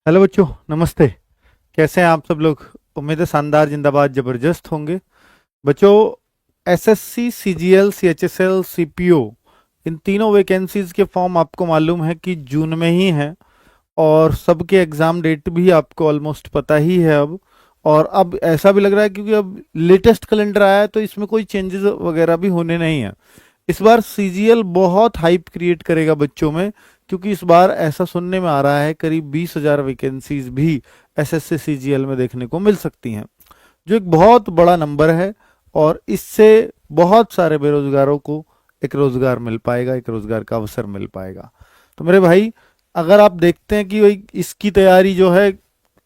Hello बच्चों, नमस्ते। कैसे हैं आप सब लोग? उम्मीद है शानदार, जिंदाबाद, जबरदस्त होंगे। बच्चों, एसएससी, सीजीएल, सीएचएसएल, सीपीओ, इन तीनों वैकेंसीज के फॉर्म आपको मालूम है कि जून में ही हैं। और सबके एग्जाम डेट भी आपको ऑलमोस्ट पता ही है अब। और अब ऐसा भी लग रहा है क्योंकि अब लेटेस्ट कैलेंडर आया है तो इसमें कोई चेंजेस वगैरह भी होने नहीं है। इस बार सीजीएल बहुत हाइप क्रिएट करेगा बच्चों में, क्योंकि इस बार ऐसा सुनने में आ रहा है करीब 20,000 वैकेंसीज भी एसएससी सीजीएल में देखने को मिल सकती हैं, जो एक बहुत बड़ा नंबर है। और इससे बहुत सारे बेरोजगारों को एक रोजगार मिल पाएगा, एक रोजगार का अवसर मिल पाएगा। तो मेरे भाई, अगर आप देखते हैं कि भाई इसकी तैयारी जो है,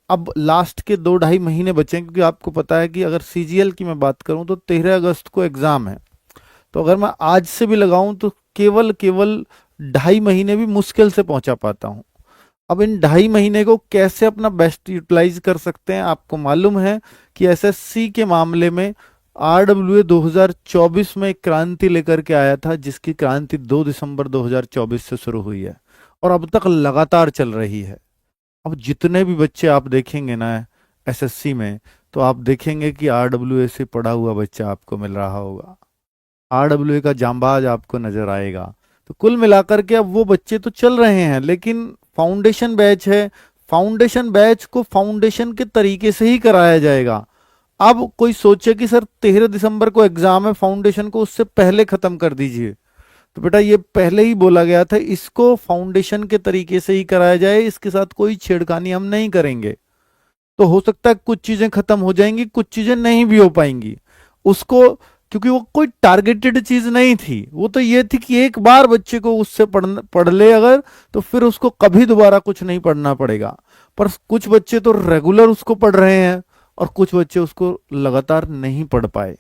अब लास्ट के 2-2.5 महीने बचे हैं, क्योंकि आपको पता है कि अगर सीजीएल की मैं बात करूं तो 13 अगस्त को एग्जाम है। तो अगर मैं आज से भी लगाऊं तो केवल केवल 2.5 महीने भी मुश्किल से पहुंचा पाता हूं। अब इन 2.5 महीने को कैसे अपना बेस्ट यूटिलाइज कर सकते हैं? आपको मालूम है कि एसएससी के मामले में आरडब्ल्यूए 2024 में एक क्रांति लेकर के आया था, जिसकी क्रांति 2 दिसंबर 2024 से शुरू हुई है और अब तक लगातार चल रही है। अब जितने भी बच्चे आप देखेंगे ना एसएससी में, तो आप देखेंगे कि आरडब्ल्यूए से पढ़ा हुआ बच्चा आपको मिल रहा होगा, आरडब्ल्यूए का जांबाज आपको नजर आएगा। तो कुल मिलाकर के अब वो बच्चे तो चल रहे हैं, लेकिन फाउंडेशन बैच है। फाउंडेशन बैच को फाउंडेशन के तरीके से ही कराया जाएगा। अब कोई सोचे कि सर 13 दिसंबर को एग्जाम है, फाउंडेशन को उससे पहले खत्म कर दीजिए, तो बेटा ये पहले ही बोला गया था, इसको फाउंडेशन के तरीके से ही कराया जाए, इसके साथ कोई छेड़खानी हम नहीं करेंगे। तो हो सकता है कुछ चीजें खत्म हो जाएंगी, कुछ चीजें नहीं भी हो पाएंगी उसको, क्योंकि वो कोई टारगेटेड चीज नहीं थी। वो तो ये थी कि एक बार बच्चे को उससे पढ़ ले अगर, तो फिर उसको कभी दोबारा कुछ नहीं पढ़ना पड़ेगा। पर कुछ बच्चे तो रेगुलर उसको पढ़ रहे हैं और कुछ बच्चे उसको लगातार नहीं पढ़ पाए।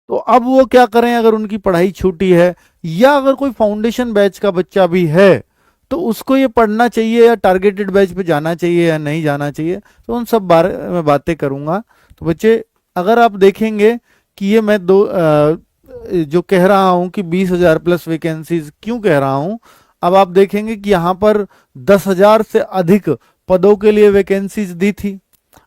तो अब वो क्या करें? अगर उनकी पढ़ाई छूटी है, या अगर कोई फाउंडेशन बैच का बच्चा भी है, तो उसको ये पढ़ना चाहिए या टारगेटेड बैच पे जाना चाहिए या नहीं जाना चाहिए, तो उन सब बारे में बातें करूंगा। तो बच्चे, अगर आप देखेंगे कि ये मैं जो कह रहा हूं कि 20,000 प्लस वैकेंसीज क्यों कह रहा हूं, अब आप देखेंगे कि यहां पर 10,000 से अधिक पदों के लिए वैकेंसीज दी थी।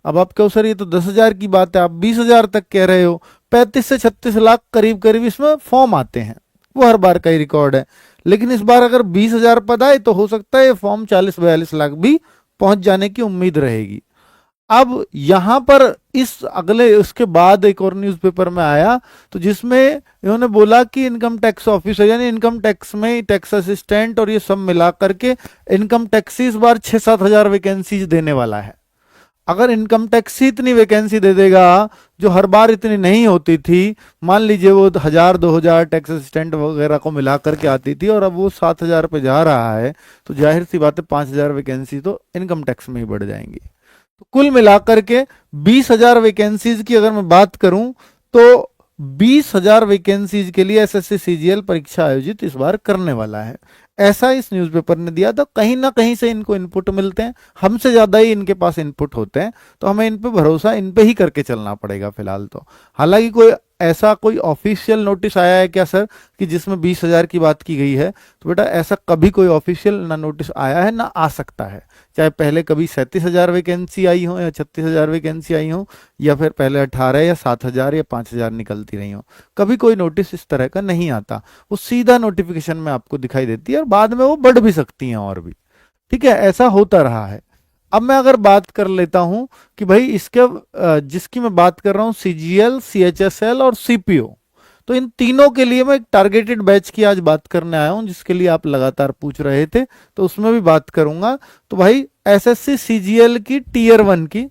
अब आप कहो सर ये तो 10,000 की बात है, आप 20,000 तक कह रहे हो। 35 से 36 लाख करीब करीब इसमें फॉर्म आते हैं, वो हर बार का ही रिकॉर्ड है। लेकिन इस बार अगर 20,000 पद आए तो हो सकता है ये फॉर्म 40-42 लाख भी पहुंच जाने की उम्मीद रहेगी। अब यहां पर इस अगले उसके बाद एक और न्यूज़पेपर में आया, तो जिसमें इन्होंने बोला कि इनकम टैक्स ऑफिसर यानी इनकम टैक्स में टैक्स असिस्टेंट और ये सब मिला करके इनकम टैक्स इस बार 6-7 हजार वैकेंसीज देने वाला है। अगर इनकम टैक्स ही इतनी वैकेंसी दे देगा, जो हर बार इतनी नहीं होती थी, मान लीजिए वो 1,000-2,000 टैक्स असिस्टेंट वगैरह को मिला करके आती थी और अब वो 7,000 पे जा रहा है, तो जाहिर सी बात है 5,000 वैकेंसी तो इनकम टैक्स में ही बढ़ जाएंगी। तो कुल मिलाकर के 20,000 वैकेंसीज की अगर मैं बात करूं, तो 20,000 वैकेंसीज के लिए एसएससी सीजीएल परीक्षा आयोजित इस बार करने वाला है। ऐसा इस न्यूज़पेपर ने दिया, तो कहीं ना कहीं से इनको इनपुट मिलते हैं, हमसे ज्यादा ही इनके पास इनपुट होते हैं, तो हमें इन पे भरोसा इन पे ही करके चलना पड़ेगा फिलहाल तो। हालांकि कोई ऐसा कोई ऑफिशियल नोटिस आया है क्या सर कि जिसमें 20,000 की बात की गई है? तो बेटा ऐसा कभी कोई ऑफिशियल ना नोटिस आया है ना आ सकता है। चाहे पहले कभी 37,000 वैकेंसी आई हो या 36,000 वैकेंसी आई हो, या फिर पहले 18 या 7,000 या 5,000 निकलती रही हो, कभी कोई नोटिस इस तरह का नहीं आता। वो सीधा नोटिफिकेशन में आपको दिखाई देती है और बाद में वो बढ़ भी सकती हैं और भी। ठीक है, ऐसा होता रहा है। अब मैं अगर बात कर लेता हूं कि भाई इसके जिसकी मैं बात कर रहा हूं, सीजीएल, सीएचएसएल और सीपीओ, तो इन तीनों के लिए मैं एक टारगेटेड बैच की आज बात करने आया हूं, जिसके लिए आप लगातार पूछ रहे थे, तो उसमें भी बात करूंगा। तो भाई एसएससी सीजीएल की टीयर 1 की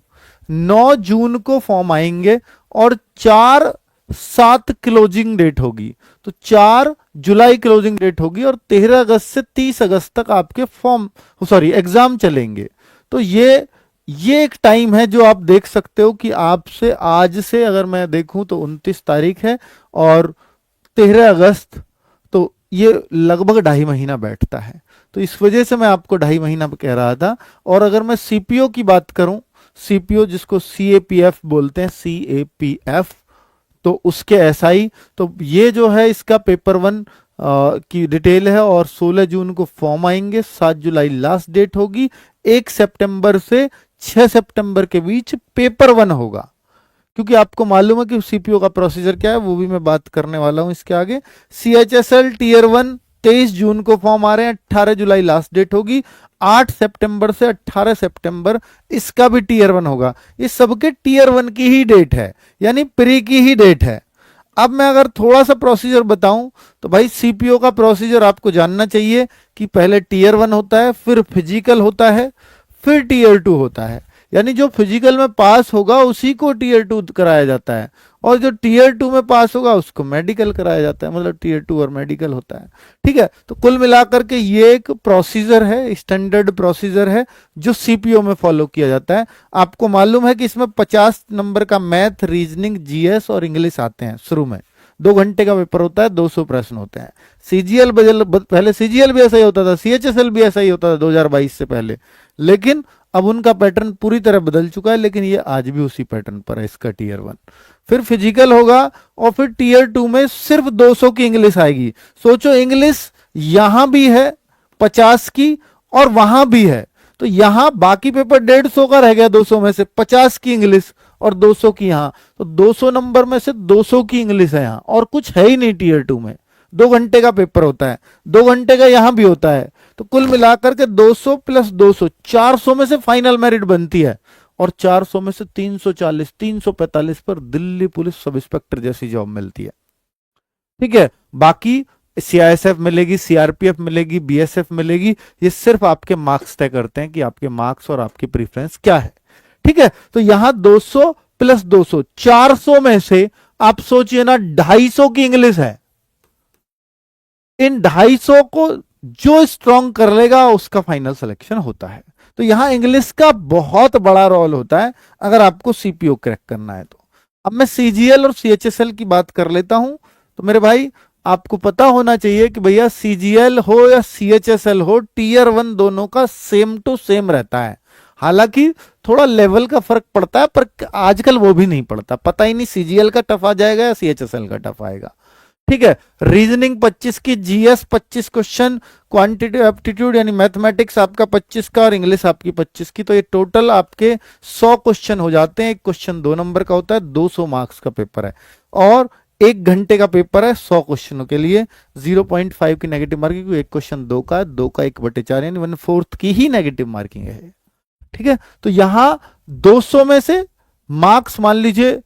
9 जून को फॉर्म आएंगे और 4/7 क्लोजिंग डेट होगी। तो 4 जुलाई क्लोजिंग डेट होगी और 13 अगस्त से 30 अगस्त तक आपके फॉर्म सॉरी एग्जाम चलेंगे। तो ये एक टाइम है जो आप देख सकते हो कि आपसे आज से अगर मैं देखूं तो 29 तारीख है और 13 अगस्त, तो ये लगभग 2.5 महीना बैठता है। तो इस वजह से मैं आपको 2.5 महीना कह रहा था। और अगर मैं सीपीओ की बात करूं, सीपीओ जिसको सीएपीएफ बोलते हैं, सीएपीएफ, तो उसके एसआई, तो ये जो है इसका पेपर 1 की डिटेल है और 16 जून को फॉर्म आएंगे, 7 जुलाई लास्ट डेट होगी, 1 सितंबर से 6 सितंबर के बीच पेपर 1 होगा। क्योंकि आपको मालूम है कि सीपीओ का प्रोसीजर क्या है, वो भी मैं बात करने वाला हूं इसके आगे। सीएचएसएल टीयर 1 23 जून को फॉर्म आ रहे हैं, 18 जुलाई लास्ट डेट होगी, 8 सितंबर से 18 सितंबर इसका भी टीयर 1 होगा। ये सबके टीयर 1 की ही डेट है, यानी प्री की ही डेट है। अब मैं अगर थोड़ा सा प्रोसीजर बताऊं तो भाई सीपीओ का प्रोसीजर आपको जानना चाहिए कि पहले टीयर 1 होता है, फिर फिजिकल होता है, फिर टीयर 2 होता है। यानी जो फिजिकल में पास होगा उसी को टीयर 2 कराया जाता है, और जो टीयर 2 में पास होगा उसको मेडिकल कराया जाता है, मतलब टीयर 2 और मेडिकल होता है। ठीक है, तो कुल मिलाकर के ये एक प्रोसीजर है, स्टैंडर्ड प्रोसीजर है जो सीपीओ में फॉलो किया जाता है। आपको मालूम है कि इसमें 50 नंबर का मैथ, रीजनिंग, जीएस और इंग्लिश आते हैं शुरू में। 2 घंटे का पेपर होता है, 200 प्रश्न होते हैं। सीजीएल पहले सीजीएल भी ऐसा ही होता था, सीएचएसएल भी ऐसा ही होता था 2022 से पहले, लेकिन अब उनका पैटर्न पूरी तरह बदल चुका है, लेकिन ये आज भी उसी पैटर्न पर है इसका टीयर 1। फिर फिजिकल होगा और फिर टीयर 2 में सिर्फ 200 की इंग्लिश आएगी। सोचो इंग्लिश यहां भी है 50 की और वहां भी है, तो यहां बाकी पेपर 150 का रह गया, 200 में से 50 की इंग्लिश और 200 की यहां, तो 200 नंबर में से 200 की इंग्लिश है यहां, और कुछ है ही नहीं टीयर 2 में। 2 घंटे का पेपर होता है, 2 घंटे का यहां भी होता है, तो कुल मिलाकर के 200 प्लस 200 400 में से फाइनल मेरिट बनती है, और 400 में से 340 345 पर दिल्ली पुलिस सब इंस्पेक्टर जैसी जॉब मिलती है। ठीक है, बाकी सीआईएसएफ मिलेगी, सीआरपीएफ मिलेगी, बीएसएफ मिलेगी, ये सिर्फ आपके मार्क्स तय करते हैं कि आपके मार्क्स और आपकी प्रेफरेंस क्या है। ठीक है, तो यहां 200 प्लस 200 400 में से आप सोचिए ना 250 की इंग्लिश है। इन 250 को जो स्ट्रॉन्ग कर लेगा उसका फाइनल सिलेक्शन होता है। तो यहां इंग्लिश का बहुत बड़ा रोल होता है अगर आपको सीपीओ क्रैक करना है तो। अब मैं सीजीएल और सीएचएसएल की बात कर लेता हूं। तो मेरे भाई आपको पता होना चाहिए कि भैया सीजीएल हो या सीएचएसएल हो, टीयर 1 दोनों का सेम टू सेम रहता है। हालांकि थोड़ा लेवल का फर्क पड़ता है, पर आजकल वो भी नहीं पड़ता, पता ही नहीं सीजीएल का टफ आ जाएगा या सीएचएसएल का टफ आएगा। ठीक है, रीजनिंग 25 की, जीएस 25 क्वेश्चन, क्वांटिटेटिव एप्टीट्यूड यानी मैथमेटिक्स आपका 25 का और इंग्लिश आपकी 25 की, तो ये टोटल आपके 100 क्वेश्चन हो जाते हैं। एक क्वेश्चन 2 नंबर का होता है, 200 मार्क्स का पेपर है, और 1 घंटे का पेपर है 100 क्वेश्चनों के लिए। 0.5 की नेगेटिव मार्किंग, क्योंकि एक क्वेश्चन 2 का है, 2 का 1/4 यानी 1/4 की ही नेगेटिव मार्किंग है। ठीक है, तो यहां 200 में से मार्क्स मान लीजिए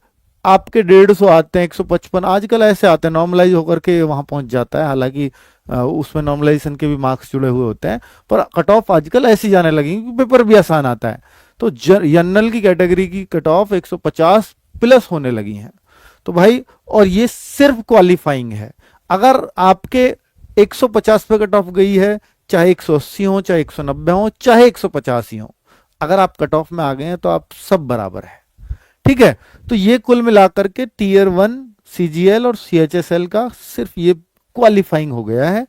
आपके 150 आते हैं, 155 आजकल ऐसे आते हैं, नॉर्मलाइज होकर के वहां पहुंच जाता है। हालांकि उसमें नॉर्मलाइजेशन के भी मार्क्स जुड़े हुए होते हैं, पर कट ऑफ आजकल ऐसी जाने लगी क्योंकि पेपर भी आसान आता है। तो जनरल की कैटेगरी की कट ऑफ 150 प्लस होने लगी है। तो भाई, और ये सिर्फ क्वालिफाइंग है। अगर आपके 150 पे कट ऑफ गई है, चाहे 180 हो, चाहे 190 हो, चाहे 150 ही हो, अगर आप कट ऑफ में आ गए हैं तो आप सब बराबर है। ठीक है, तो ये कुल मिलाकर के टीयर 1 सीजीएल और सीएचएसएल का सिर्फ ये क्वालिफाइंग हो गया है।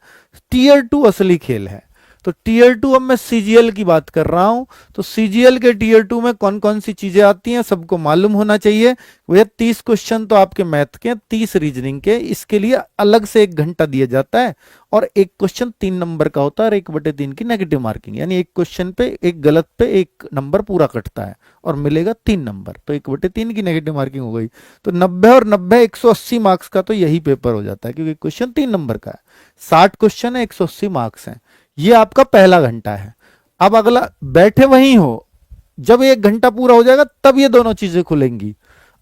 टीयर 2 असली खेल है। तो टीयर 2, अब मैं सीजीएल की बात कर रहा हूं, तो सीजीएल के टीयर 2 में कौन कौन सी चीजें आती हैं सबको मालूम होना चाहिए। भैया 30 क्वेश्चन तो आपके मैथ के, 30 रीजनिंग के, इसके लिए अलग से 1 घंटा दिया जाता है, और एक क्वेश्चन 3 नंबर का होता है और 1/3 की नेगेटिव मार्किंग, यानी एक क्वेश्चन पे एक गलत पे 1 नंबर पूरा कटता है और मिलेगा 3 नंबर, तो 1/3 की नेगेटिव मार्किंग हो गई। तो 90 और 90 180 मार्क्स का तो यही पेपर हो जाता है, क्योंकि क्वेश्चन 3 नंबर का है। 60 क्वेश्चन है, 180 मार्क्स हैं। ये आपका पहला घंटा है। अब अगला, बैठे वहीं हो, जब 1 घंटा पूरा हो जाएगा तब ये दोनों चीजें खुलेंगी।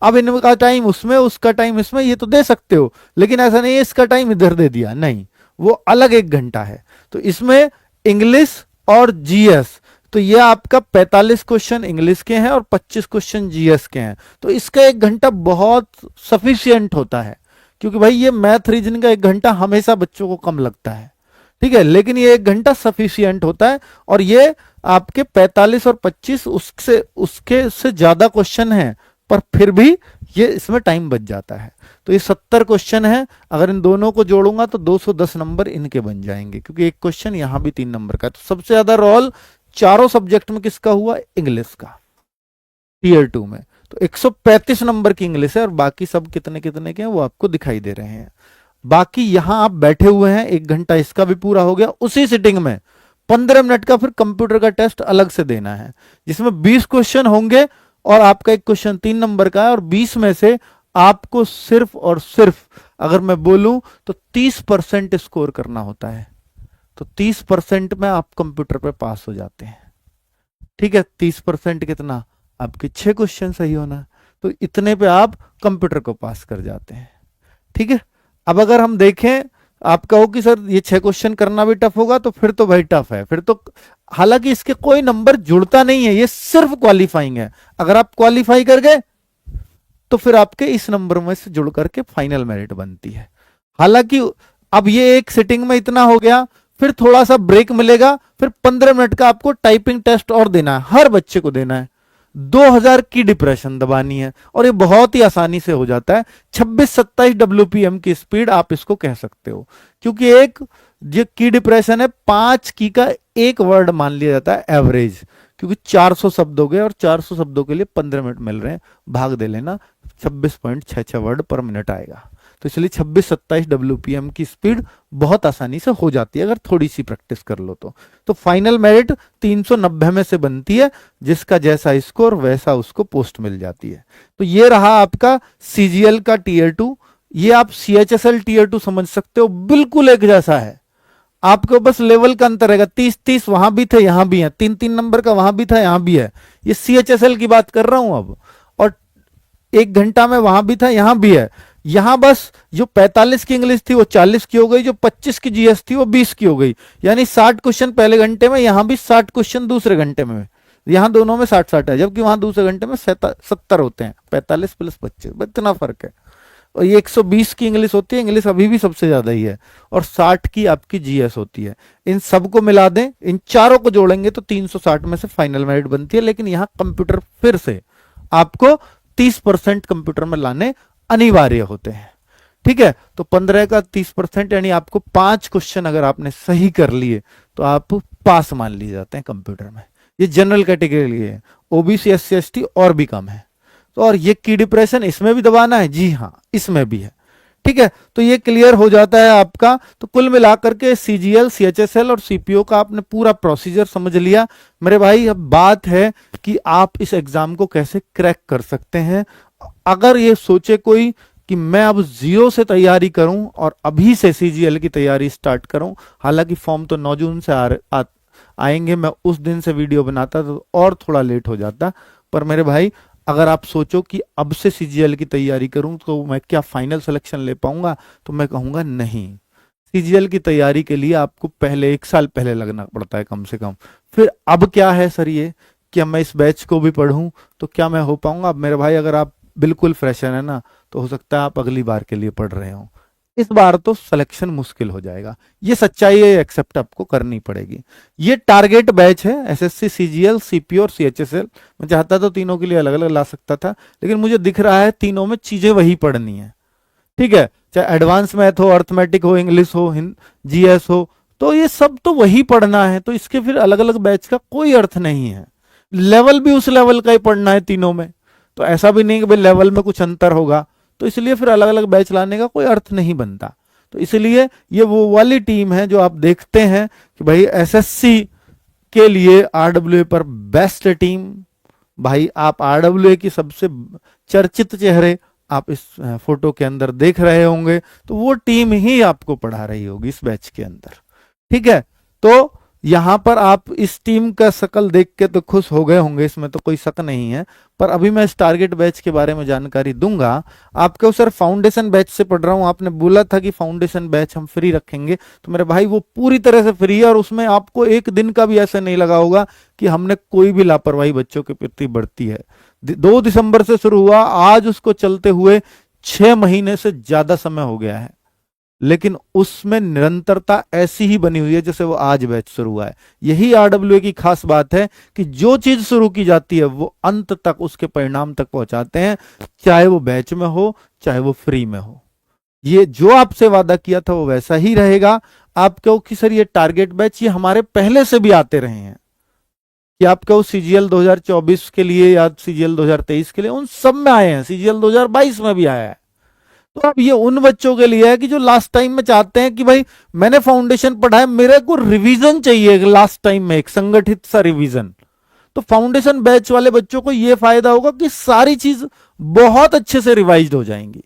अब इनका टाइम उसमें, उसका टाइम इसमें, ये तो दे सकते हो, लेकिन ऐसा नहीं है इसका टाइम इधर दे दिया, नहीं, वो अलग 1 घंटा है। तो इसमें इंग्लिश और जीएस, तो ये आपका 45 क्वेश्चन इंग्लिश के हैं और 25 क्वेश्चन जीएस के हैं। तो इसका 1 घंटा बहुत सफिशियंट होता है, क्योंकि भाई ये मैथ रीजनिंग का 1 घंटा हमेशा बच्चों को कम लगता है। ठीक है, लेकिन ये 1 घंटा सफिशियंट होता है, और ये आपके 45 और 25 उसके से ज्यादा क्वेश्चन हैं, पर फिर भी ये इसमें टाइम बच जाता है। तो ये 70 क्वेश्चन है, अगर इन दोनों को जोड़ूंगा तो 210 नंबर इनके बन जाएंगे, क्योंकि एक क्वेश्चन यहां भी 3 नंबर का है। तो सबसे ज्यादा रोल चारों सब्जेक्ट में किसका हुआ? इंग्लिश का, टीयर 2 में। तो 135 नंबर की इंग्लिश है, और बाकी सब कितने कितने के हैं वो आपको दिखाई दे रहे हैं। बाकी यहां आप बैठे हुए हैं, 1 घंटा इसका भी पूरा हो गया। उसी सिटिंग में 15 मिनट का फिर कंप्यूटर का टेस्ट अलग से देना है, जिसमें 20 क्वेश्चन होंगे और आपका एक क्वेश्चन 3 नंबर का है, और 20 में से आपको सिर्फ और सिर्फ, अगर मैं बोलूं तो 30% स्कोर करना होता है। तो 30% में आप कंप्यूटर पे पास हो जाते हैं। ठीक है, 30% कितना, आपके 6 क्वेश्चन सही होना, तो इतने पे आप कंप्यूटर को पास कर जाते हैं। ठीक है, अब अगर हम देखें, आप कहो कि सर ये 6 क्वेश्चन करना भी टफ होगा, तो फिर तो भाई टफ है, फिर तो, हालांकि इसके कोई नंबर जुड़ता नहीं है, ये सिर्फ क्वालिफाइंग है। अगर आप क्वालिफाई कर गए तो फिर आपके इस नंबर में से जुड़ करके फाइनल मेरिट बनती है। हालांकि अब ये एक सिटिंग में इतना हो गया, फिर थोड़ा सा ब्रेक मिलेगा, फिर 15 मिनट का आपको टाइपिंग टेस्ट और देना है, हर बच्चे को देना है। 2000 की डिप्रेशन दबानी है, और ये बहुत ही आसानी से हो जाता है। 26-27 WPM की स्पीड आप इसको कह सकते हो, क्योंकि एक जो की डिप्रेशन है, 5 की का एक वर्ड मान लिया जाता है एवरेज, क्योंकि 400 शब्द हो गए और 400 शब्दों के लिए 15 मिनट मिल रहे हैं, भाग दे लेना, 26.66 वर्ड पर मिनट आएगा। तो इसलिए 26-27 WPM की स्पीड बहुत आसानी से हो जाती है, अगर थोड़ी सी प्रैक्टिस कर लो तो फाइनल मेरिट 390 में से बनती है, जिसका जैसा स्कोर वैसा उसको पोस्ट मिल जाती है। तो ये रहा आपका CGL का Tier 2। ये आप CHSL Tier 2 समझ सकते हो, बिल्कुल एक जैसा है, आपको बस लेवल का अंतर रहेगा। 30-30 वहां भी थे, यहां भी है, 3-3 नंबर का वहां भी था, यहां भी है। ये CHSL की बात कर रहा हूं अब, और 1 घंटा में वहां भी था, यहां भी है। यहां बस जो 45 की इंग्लिश थी वो 40 की हो गई, जो 25 की GS थी वो 20 की हो गई, यानी 60 क्वेश्चन पहले घंटे में, यहां भी 60 क्वेश्चन दूसरे घंटे में। यहां दोनों में 60-60 है, जबकि वहां दूसरे घंटे में 70 होते हैं, 45 + 25, इतना फर्क है। और ये 120 की इंग्लिश होती है, इंग्लिश अभी भी सबसे ज्यादा ही है, और 60 की आपकी GS होती है। इन सबको मिला दें, इन चारों को जोड़ेंगे तो 360 में से फाइनल मेरिट बनती है। लेकिन यहां कंप्यूटर फिर से आपको 30% कंप्यूटर में लाने अनिवार्य होते हैं। ठीक है, तो 15 का 30%, यानी आपको 5 क्वेश्चन अगर आपने सही कर लिए तो आप पास मान लिए जाते हैं कंप्यूटर में। ये जनरल कैटेगरी के लिए है, OBC SC ST और भी कम है। तो और ये की डिप्रेशन इसमें भी दबाना है, जी हाँ इसमें भी है। ठीक है, तो ये क्लियर हो जाता है आपका। तो कुल मिलाकर के CGL, CHSL और CPO का आपने पूरा प्रोसीजर समझ लिया मेरे भाई। अब बात है कि आप इस एग्जाम को कैसे क्रैक कर सकते हैं। अगर ये सोचे कोई कि मैं अब 0 से तैयारी करूं और अभी से CGL की तैयारी स्टार्ट करूं, हालांकि फॉर्म तो 9 जून से आएंगे, मैं उस दिन से वीडियो बनाता तो और थोड़ा लेट हो जाता, पर मेरे भाई अगर आप सोचो कि अब से CGL की तैयारी करूं तो मैं क्या फाइनल सिलेक्शन ले पाऊंगा, तो मैं कहूंगा नहीं। CGL की तैयारी के लिए आपको पहले 1 साल पहले लगना पड़ता है कम से कम। फिर अब क्या है सर, ये क्या मैं इस बैच को भी पढ़ूं तो क्या मैं हो पाऊंगा? अब मेरे भाई अगर आप बिल्कुल फ्रेशर है ना, तो हो सकता है आप अगली बार के लिए पढ़ रहे हो, इस बार तो सिलेक्शन मुश्किल हो जाएगा। ये सच्चाई है, एक्सेप्ट आपको करनी पड़ेगी। ये टारगेट बैच है SSC, CGL, CPO और CHSL। मैं चाहता तो तीनों के लिए अलग अलग ला सकता था, लेकिन मुझे दिख रहा है तीनों में चीजें वही पढ़नी है। ठीक है, चाहे एडवांस मैथ हो, अर्थमेटिक हो, इंग्लिश हो, GS हो, तो ये सब तो वही पढ़ना है। तो इसके फिर अलग अलग बैच का कोई अर्थ नहीं है। लेवल भी उस लेवल का ही पढ़ना है तीनों में, तो ऐसा भी नहीं कि भाई लेवल में कुछ अंतर होगा, तो इसलिए फिर अलग अलग बैच लाने का कोई अर्थ नहीं बनता। तो इसलिए ये वो वाली टीम है जो आप देखते हैं कि भाई SSC के लिए RWA पर बेस्ट टीम। भाई आप RWA की सबसे चर्चित चेहरे आप इस फोटो के अंदर देख रहे होंगे, तो वो टीम ही आपको पढ़ा रही होगी इस बैच के अंदर। ठीक है, तो यहां पर आप इस टीम का शकल देख के तो खुश हो गए होंगे, इसमें तो कोई शक नहीं है। पर अभी मैं इस टारगेट बैच के बारे में जानकारी दूंगा आपको। सर फाउंडेशन बैच से पढ़ रहा हूं, आपने बोला था कि फाउंडेशन बैच हम फ्री रखेंगे, तो मेरे भाई वो पूरी तरह से फ्री है, और उसमें आपको एक दिन का भी ऐसा नहीं लगा होगा कि हमने कोई भी लापरवाही बच्चों के प्रति बरती है। 2 दिसंबर से शुरू हुआ, आज उसको चलते हुए 6 महीने से ज्यादा समय हो गया है, लेकिन उसमें निरंतरता ऐसी ही बनी हुई है जैसे वो आज बैच शुरू हुआ है। यही RWA की खास बात है कि जो चीज शुरू की जाती है वो अंत तक उसके परिणाम तक पहुंचाते हैं, चाहे वो बैच में हो चाहे वो फ्री में हो। ये जो आपसे वादा किया था वो वैसा ही रहेगा। आप कहो कि सर ये टारगेट बैच ये हमारे पहले से भी आते रहे हैं, कि आप कहो CGL 2024 के लिए या CGL 2023 के लिए, उन सब में आए हैं, CGL 2022 में भी आया है। तो अब ये उन बच्चों के लिए है कि जो लास्ट टाइम में चाहते हैं कि भाई मैंने फाउंडेशन पढ़ा है, मेरे को रिवीजन चाहिए लास्ट टाइम में, एक संगठित सा रिवीजन। तो फाउंडेशन बैच वाले बच्चों को यह फायदा होगा कि सारी चीज बहुत अच्छे से रिवाइज हो जाएंगी,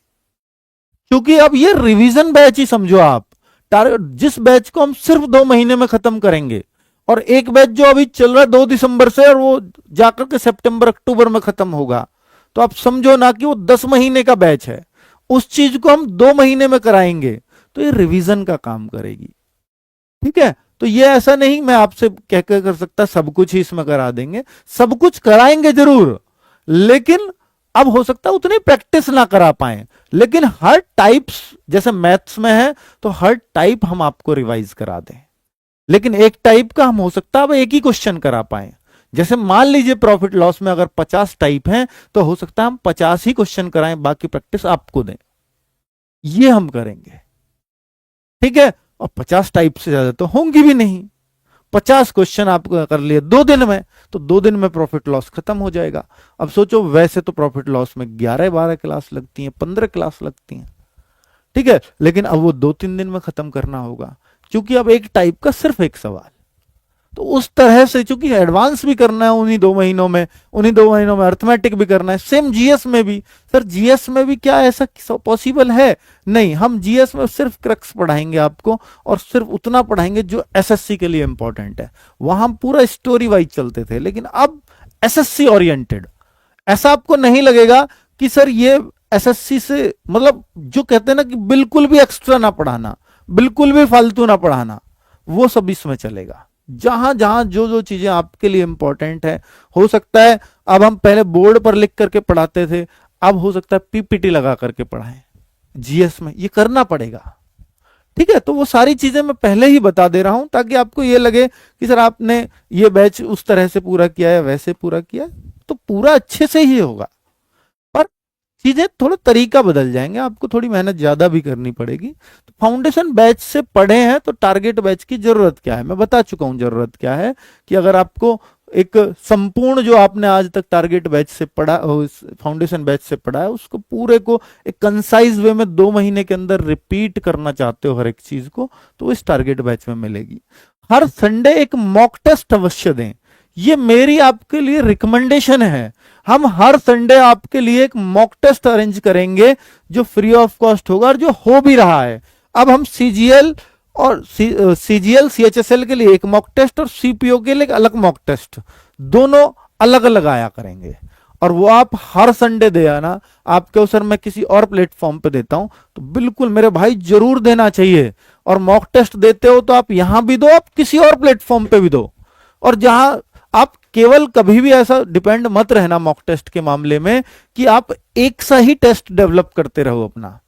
क्योंकि अब ये रिवीजन बैच ही समझो आप। जिस बैच को हम सिर्फ 2 महीने में खत्म करेंगे, और एक बैच जो अभी चल रहा है 2 दिसंबर से, और वो जाकर के सितंबर अक्टूबर में खत्म होगा, तो आप समझो ना कि वो 10 महीने का बैच है, उस चीज को हम 2 महीने में कराएंगे, तो ये रिवीजन का काम करेगी। ठीक है, तो ये ऐसा नहीं मैं आपसे कह कर सकता सब कुछ ही इसमें करा देंगे, सब कुछ कराएंगे जरूर, लेकिन अब हो सकता है उतनी प्रैक्टिस ना करा पाए, लेकिन हर टाइप्स, जैसे मैथ्स में है तो हर टाइप हम आपको रिवाइज करा दें, लेकिन एक टाइप का हम हो सकता है अब एक ही क्वेश्चन करा पाए। जैसे मान लीजिए प्रॉफिट लॉस में अगर 50 टाइप हैं, तो हो सकता है हम 50 ही क्वेश्चन कराएं, बाकी प्रैक्टिस आपको दें, ये हम करेंगे। ठीक है, और 50 टाइप से ज्यादा तो होंगी भी नहीं। 50 क्वेश्चन आप कर लिए 2 दिन में, तो 2 दिन में प्रॉफिट लॉस खत्म हो जाएगा। अब सोचो, वैसे तो प्रॉफिट लॉस में 11-12 क्लास लगती हैं, 15 क्लास लगती हैं, ठीक है, लेकिन अब वो 2-3 दिन में खत्म करना होगा, क्योंकि अब एक टाइप का सिर्फ एक सवाल। तो उस तरह से, चूंकि एडवांस भी करना है उन्हीं 2 महीनों में, उन्हीं 2 महीनों में अर्थमेटिक भी करना है, सेम जीएस में भी। सर जीएस में भी क्या ऐसा पॉसिबल है? नहीं, हम जीएस में सिर्फ क्रक्स पढ़ाएंगे आपको, और सिर्फ उतना पढ़ाएंगे जो एसएससी के लिए इंपॉर्टेंट है। वहां हम पूरा स्टोरी वाइज चलते थे, लेकिन अब एसएससी ओरिएंटेड। ऐसा आपको नहीं लगेगा कि सर ये एसएससी से, मतलब जो कहते हैं ना कि बिल्कुल भी एक्स्ट्रा ना पढ़ाना, बिल्कुल भी फालतू ना पढ़ाना, वो सब इसमें चलेगा। जहां जहां जो जो चीजें आपके लिए इंपॉर्टेंट है, हो सकता है अब हम पहले बोर्ड पर लिख करके पढ़ाते थे, अब हो सकता है पीपीटी लगा करके पढ़ाएं जीएस में, ये करना पड़ेगा। ठीक है, तो वो सारी चीजें मैं पहले ही बता दे रहा हूं, ताकि आपको ये लगे कि सर आपने ये बैच उस तरह से पूरा किया है, वैसे पूरा किया है, तो पूरा अच्छे से ही होगा, पर चीजें थोड़ा तरीका बदल जाएंगे, आपको थोड़ी मेहनत ज्यादा भी करनी पड़ेगी। तो फाउंडेशन बैच से पढ़े हैं तो टारगेट बैच की जरूरत क्या है, मैं बता चुका हूं जरूरत क्या है, कि अगर आपको एक संपूर्ण जो आपने आज तक टारगेट बैच से पढ़ा, फाउंडेशन बैच से पढ़ा है, उसको पूरे को एक कंसाइज वे में 2 महीने के अंदर रिपीट करना चाहते हो हर एक चीज को, तो इस टारगेट बैच में मिलेगी। हर संडे एक मॉक टेस्ट अवश्य दें, ये मेरी आपके लिए रिकमेंडेशन है। हम हर संडे आपके लिए एक मॉक टेस्ट अरेंज करेंगे, जो फ्री ऑफ कॉस्ट होगा, और जो हो भी रहा है। अब हम सीजीएल और सीजीएल सीएचएसएल के लिए एक मॉक टेस्ट, और सीपीओ के लिए एक अलग मॉक टेस्ट, दोनों अलग अलग आया करेंगे, और वो आप हर संडे दे आना। आपके सर मैं किसी और प्लेटफॉर्म पे देता हूं, तो बिल्कुल मेरे भाई जरूर देना चाहिए। और मॉक टेस्ट देते हो तो आप यहां भी दो, आप किसी और प्लेटफॉर्म पे भी दो, और जहां आप केवल कभी भी ऐसा डिपेंड मत रहना मॉक टेस्ट के मामले में कि आप एक सा ही टेस्ट डेवलप करते रहो अपना।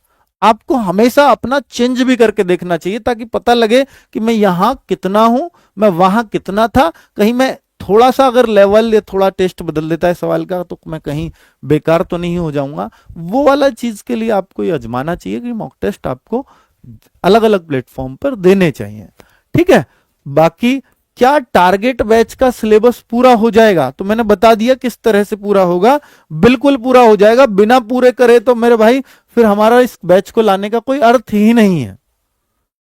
आपको हमेशा अपना चेंज भी करके देखना चाहिए, ताकि पता लगे कि मैं यहां कितना हूं, मैं वहां कितना था, कहीं मैं थोड़ा सा अगर लेवल या थोड़ा टेस्ट बदल देता है सवाल का, तो मैं कहीं बेकार तो नहीं हो जाऊंगा। वो वाला चीज के लिए आपको ये आजमाना चाहिए कि मॉक टेस्ट आपको अलग अलग प्लेटफॉर्म पर देने चाहिए। ठीक है, बाकी क्या टारगेट बैच का सिलेबस पूरा हो जाएगा? तो मैंने बता दिया किस तरह से पूरा होगा, बिल्कुल पूरा हो जाएगा। बिना पूरे करे तो मेरे भाई फिर हमारा इस बैच को लाने का कोई अर्थ ही नहीं है।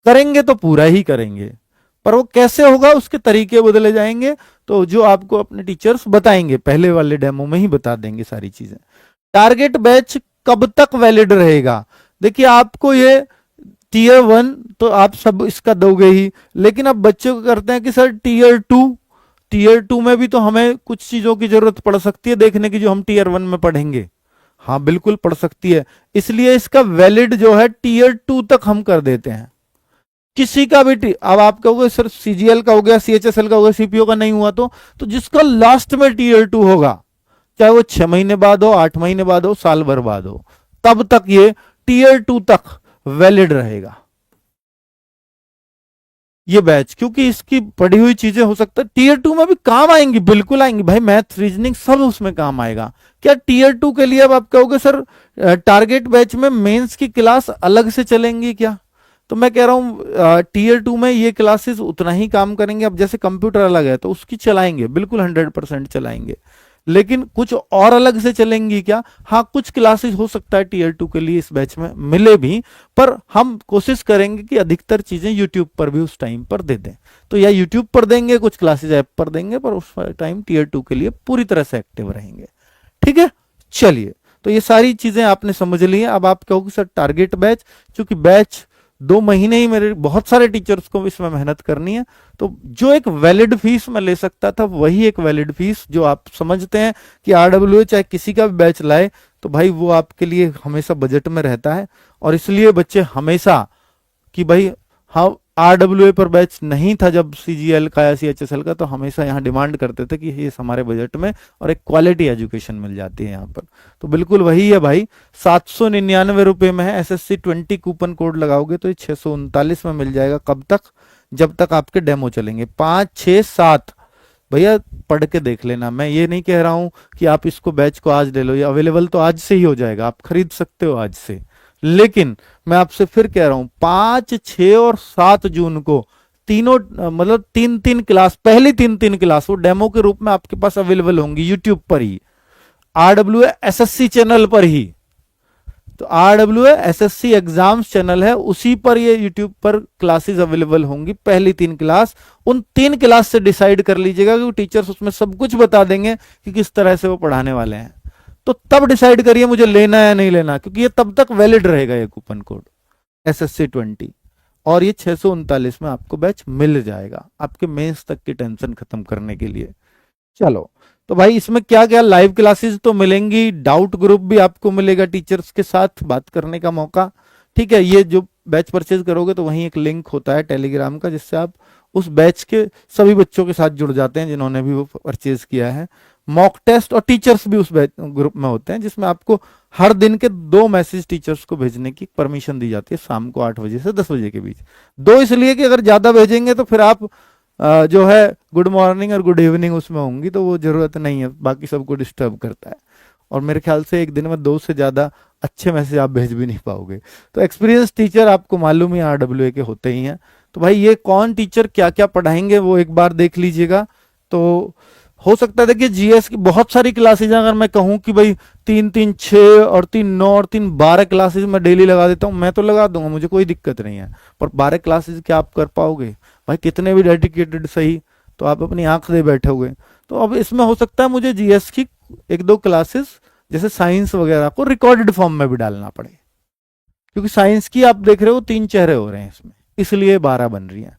करेंगे तो पूरा ही करेंगे, पर वो कैसे होगा उसके तरीके बदले जाएंगे, तो जो आपको अपने टीचर्स बताएंगे, पहले वाले डेमो में ही बता देंगे सारी चीजें। टारगेट बैच कब तक वैलिड रहेगा? देखिए, आपको ये टीयर 1 तो आप सब इसका दोगे ही, लेकिन अब बच्चे को करते हैं कि सर टीयर 2 में भी तो हमें कुछ चीजों की जरूरत पड़ सकती है देखने की, जो हम टीयर 1 में पढ़ेंगे। हाँ बिल्कुल पड़ सकती है, इसलिए इसका वैलिड जो है टीयर 2 तक हम कर देते हैं। किसी का भी अब आप कहोगे सर सीजीएल का हो गया, सीएचएसएल का हो गया, सीपीओ का नहीं हुआ, तो जिसका लास्ट में टीयर 2 होगा, चाहे वो 6 महीने बाद हो, 8 महीने बाद हो, साल भर बाद हो, तब तक ये टीयर 2 तक वैलिड रहेगा ये बैच, क्योंकि इसकी पढ़ी हुई चीजें हो सकता है टीयर 2 में भी काम आएंगी, बिल्कुल आएंगी भाई, मैथ रीजनिंग सब उसमें काम आएगा। क्या टीयर 2 के लिए अब आप कहोगे सर टारगेट बैच में मेंस की क्लास अलग से चलेंगी क्या? तो मैं कह रहा हूं टीयर 2 में ये क्लासेस उतना ही काम करेंगे। अब जैसे कंप्यूटर अलग है तो उसकी चलाएंगे, बिल्कुल 100% चलाएंगे, लेकिन कुछ और अलग से चलेंगी क्या? हाँ, कुछ क्लासेस हो सकता है टीयर 2 के लिए इस बैच में मिले भी, पर हम कोशिश करेंगे कि अधिकतर चीजें यूट्यूब पर भी उस टाइम पर दे दें। तो या यूट्यूब पर देंगे, कुछ क्लासेस ऐप पर देंगे, पर उस टाइम टीयर 2 के लिए पूरी तरह से एक्टिव रहेंगे। ठीक है, चलिए, तो ये सारी चीजें आपने समझ ली हैं। अब आप कहोगे सर टारगेट बैच, चूंकि बैच 2 महीने ही मेरे बहुत सारे टीचर्स को इसमें मेहनत करनी है, तो जो एक वैलिड फीस मैं ले सकता था वही एक वैलिड फीस जो आप समझते हैं कि आरडब्ल्यूए चाहे किसी का भी बैच लाए तो भाई वो आपके लिए हमेशा बजट में रहता है। और इसलिए बच्चे हमेशा कि भाई हाँ, आरडब्ल्यूए पर बैच नहीं था जब सीजीएल का या सीएचएसएल का, तो हमेशा यहाँ डिमांड करते थे कि ये हमारे बजट में और एक क्वालिटी एजुकेशन मिल जाती है यहाँ पर। तो बिल्कुल वही है भाई, 799 रुपए में है। एसएससी 20 कूपन कोड लगाओगे तो ये 639 में मिल जाएगा। कब तक? जब तक आपके डेमो चलेंगे 5, 6, 7। भैया पढ़ के देख लेना, मैं ये नहीं कह रहा हूं कि आप इसको बैच को आज ले लो, ये अवेलेबल तो आज से ही हो जाएगा, आप खरीद सकते हो आज से। लेकिन मैं आपसे फिर कह रहा हूं 5, 6 और 7 जून को तीनों मतलब 3-3 क्लास, पहली 3-3 क्लास वो डेमो के रूप में आपके पास अवेलेबल होंगी यूट्यूब पर ही, आरडब्ल्यूए एसएससी चैनल पर ही। तो आरडब्ल्यूए एसएससी एग्जाम्स चैनल है, उसी पर ये यूट्यूब पर क्लासेस अवेलेबल होंगी, पहली 3 क्लास। उन 3 क्लास से डिसाइड कर लीजिएगा, क्योंकि टीचर्स उसमें सब कुछ बता देंगे कि किस तरह से वो पढ़ाने वाले हैं। तो तब डिसाइड करिए मुझे लेना है या नहीं लेना, क्योंकि ये तब तक वैलिड रहेगा ये कूपन कोड एसएससी 20। और ये 639 में आपको बैच मिल जाएगा आपके मेंस तक की टेंशन खत्म करने के लिए। चलो, तो भाई इसमें क्या क्या लाइव क्लासेस तो मिलेंगी, डाउट ग्रुप भी आपको मिलेगा, टीचर्स के साथ बात करने का मौका। ठीक है, ये जो बैच परचेज करोगे तो वहीं एक लिंक होता है टेलीग्राम का, जिससे आप उस बैच के सभी बच्चों के साथ जुड़ जाते हैं जिन्होंने भी वो परचेज किया है। मॉक टेस्ट और टीचर्स भी उस बैच ग्रुप में होते हैं, जिसमें आपको हर दिन के 2 मैसेज टीचर्स को भेजने की परमिशन दी जाती है, शाम को 8 बजे से 10 बजे के बीच। 2 इसलिए कि अगर ज्यादा भेजेंगे तो फिर आप जो है गुड मॉर्निंग और गुड इवनिंग उसमें होंगी, तो वो जरूरत नहीं है, बाकी सबको डिस्टर्ब करता है। और मेरे ख्याल से एक दिन में 2 से ज्यादा अच्छे मैसेज आप भेज भी नहीं पाओगे। तो एक्सपीरियंस टीचर आपको मालूम ही आरडब्ल्यूए के होते ही हैं। तो भाई ये कौन टीचर क्या क्या पढ़ाएंगे वो एक बार देख लीजिएगा। तो हो सकता है, देखिए जीएस की बहुत सारी क्लासेज, अगर मैं कहूं कि भाई 3-3, 6 और 3, 9 और 3, 12 क्लासेज मैं डेली लगा देता हूं, मैं तो लगा दूंगा, मुझे कोई दिक्कत नहीं है। पर 12 क्लासेज क्या आप कर पाओगे भाई? कितने भी डेडिकेटेड सही, तो आप अपनी आंख दे बैठोगे। तो अब इसमें हो सकता है मुझे जीएस की 1-2 क्लासेस जैसे साइंस वगैरह को रिकॉर्डेड फॉर्म में भी डालना पड़े, क्योंकि साइंस की आप देख रहे हो 3 चेहरे हो रहे हैं इसमें, इसलिए 12 बन रही हैं।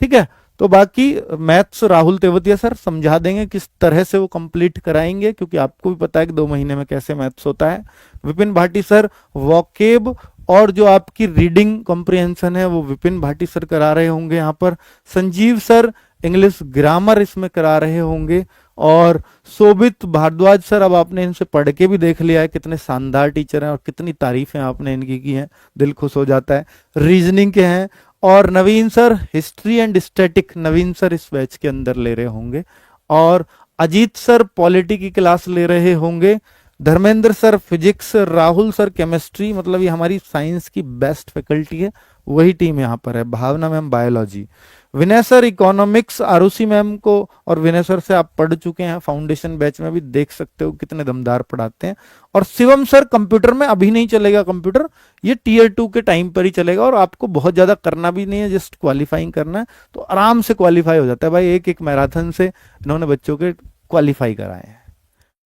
ठीक है, तो बाकी मैथ्स राहुल तेवतिया सर समझा देंगे किस तरह से वो कंप्लीट कराएंगे, क्योंकि आपको भी पता है कि 2 महीने में कैसे मैथ्स होता है। विपिन भाटी सर वॉकेब और जो आपकी रीडिंग कॉम्प्रिहेंशन है वो विपिन भाटी सर करा रहे होंगे यहाँ पर। संजीव सर इंग्लिश ग्रामर इसमें करा रहे होंगे। और शोभित भारद्वाज सर, अब आपने इनसे पढ़ के भी देख लिया है कितने शानदार टीचर हैं और कितनी तारीफें आपने इनकी की हैं, दिल खुश हो जाता है। रीजनिंग के हैं। और Naveen sir history and static, Naveen sir इस बैच के अंदर ले रहे होंगे। और अजीत सर पॉलिटी की क्लास ले रहे होंगे। Dharmendra sir physics, Rahul sir chemistry, मतलब ये हमारी साइंस की बेस्ट फैकल्टी है, वही टीम यहाँ पर है। भावना मैम बायोलॉजी, विनय सर इकोनॉमिक्स, आरुषि मैम को और विनय सर से आप पढ़ चुके हैं, फाउंडेशन बैच में भी देख सकते हो कितने दमदार पढ़ाते हैं। और शिवम सर कंप्यूटर में अभी नहीं चलेगा कंप्यूटर, ये टीयर 2 के टाइम पर ही चलेगा, और आपको बहुत ज्यादा करना भी नहीं है, जस्ट क्वालिफाइंग करना है, तो आराम से क्वालिफाई हो जाता है भाई। एक एक मैराथन से इन्होंने बच्चों के क्वालिफाई कराए हैं।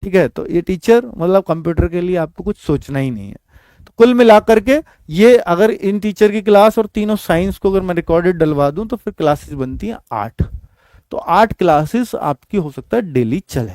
ठीक है, तो ये टीचर मतलब कंप्यूटर के लिए आपको कुछ सोचना ही नहीं है। तो कुल मिलाकर के ये अगर इन टीचर की क्लास और तीनों साइंस को अगर मैं रिकॉर्डेड डलवा दूं तो फिर क्लासेस बनती हैं 8। तो 8 क्लासेस आपकी हो सकता है डेली चले।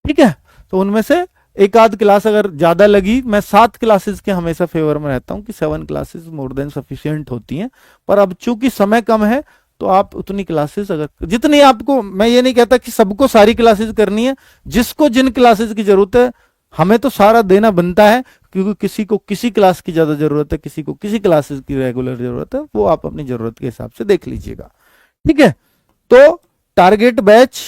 ठीक है, तो उनमें से एक आध क्लास अगर ज्यादा लगी, मैं 7 क्लासेस के हमेशा फेवर में रहता हूं कि 7 क्लासेस मोर देन सफिशियंट होती हैं। पर अब चूंकि समय कम है तो आप उतनी क्लासेस अगर जितनी आपको, मैं ये नहीं कहता कि सबको सारी क्लासेस करनी है, जिसको जिन क्लासेस की जरूरत है हमें तो सारा देना बनता है, क्योंकि किसी को किसी क्लास की ज्यादा जरूरत है, किसी को किसी क्लासेस की रेगुलर जरूरत है, वो आप अपनी जरूरत के हिसाब से देख लीजिएगा। ठीक है, तो टारगेट बैच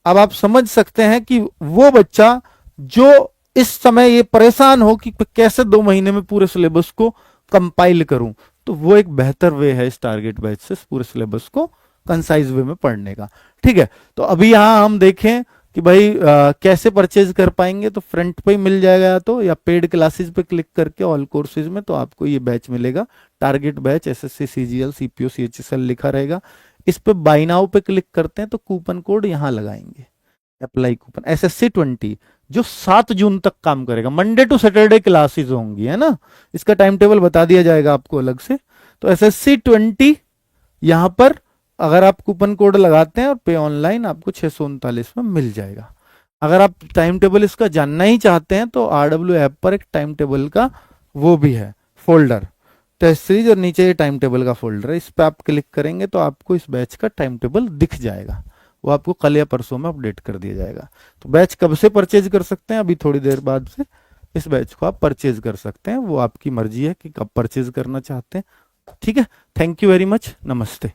अब आप समझ सकते हैं कि वो बच्चा जो इस समय ये परेशान हो कि कैसे 2 महीने में पूरे सिलेबस को कंपाइल करूं, तो वो एक बेहतर वे है इस टारगेट बैच से पूरे सिलेबस को कंसाइज वे में पढ़ने का। ठीक है, तो अभी यहां हम देखें कि भाई कैसे परचेज कर पाएंगे, तो फ्रंट पे ही मिल जाएगा या तो, या पेड क्लासेस पे क्लिक करके ऑल कोर्सेज में तो आपको ये बैच मिलेगा। Target batch SSC CGL CPO CHSL लिखा रहेगा। इस पे बाय नाउ पे क्लिक करते हैं तो कूपन कोड यहाँ लगाएंगे, अप्लाई कूपन SSC20, जो 7 जून तक काम करेगा। मंडे टू सैटरडे क्लासेस होंगी, है ना। इसका टाइम टेबल बता दिया जाएगा आपको अलग से। तो SSC20 यहां पर अगर आप कूपन कोड लगाते हैं और पे ऑनलाइन, आपको 639 में मिल जाएगा। अगर आप टाइम टेबल इसका जानना ही चाहते हैं तो RW ऐप पर एक टाइम टेबल का वो भी है फोल्डर, टेस्ट सीरीज, और नीचे ये टाइम टेबल का फोल्डर है। इस पर आप क्लिक करेंगे तो आपको इस बैच का टाइम टेबल दिख जाएगा। वो आपको कल या परसों में अपडेट कर दिया जाएगा। तो बैच कब से परचेज कर सकते हैं, अभी थोड़ी देर बाद से इस बैच को आप परचेज कर सकते हैं। वो आपकी मर्जी है कि कब परचेज करना चाहते हैं। ठीक है, थैंक यू वेरी मच, नमस्ते।